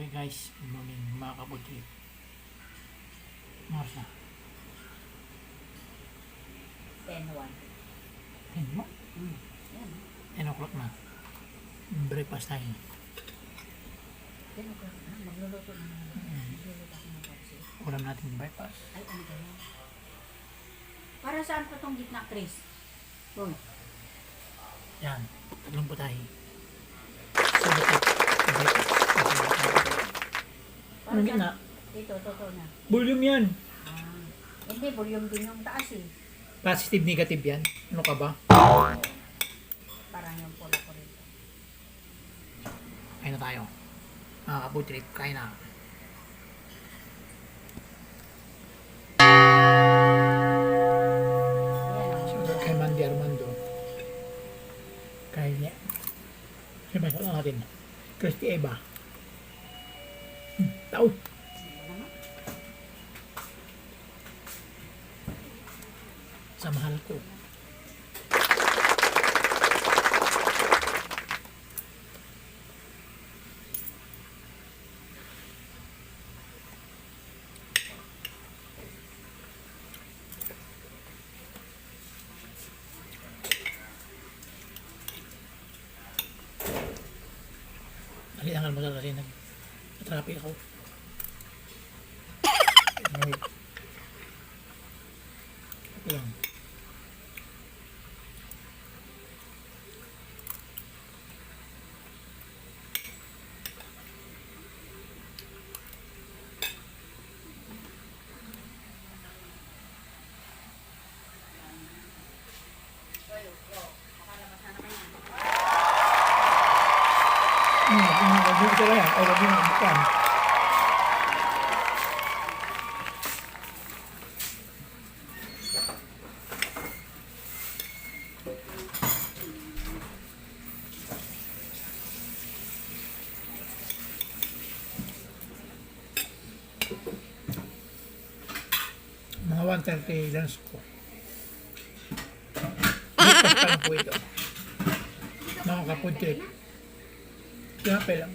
Okay guys, good morning mga kabutri. Mars na. 10:01. 10 mo? Yan. 10 o'clock na. Breakfast tayo. 10 o'clock na. Magluluto na. Magluluto ako ng kapsi. Ulam natin breakfast. Ay, ano ba yan? Para saan pa itong gitna, Chris? Uy. Yan. Tatlong po tayo. Sabot. Anong gitna? Dito, totoo na. Volume yan. Hindi, volume din yung taas eh. Positive, negative yan. Ano ka ba? Parang yung pula ko rito. Kain na tayo. Mga kabutri, kain na. Shout kay Mandy Armando. Kain niya. Siyempre, shout out natin. Christy Eva. Tao. Sa mahal ko. Alilangan mo talaga rin. Natrapik ako. Ito lang. Huwag sila yan. Ay, huwag yung bukan. Mga 1:30 lunch ko. Breakfast pa lang po ito. Mga kapudrip. Grabe lang.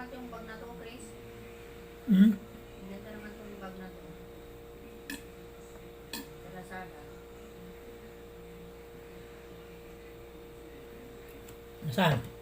angat yung bag na to, Chris. Hmm? Ganda naman tong bag na to. Sa Lazada. Saan?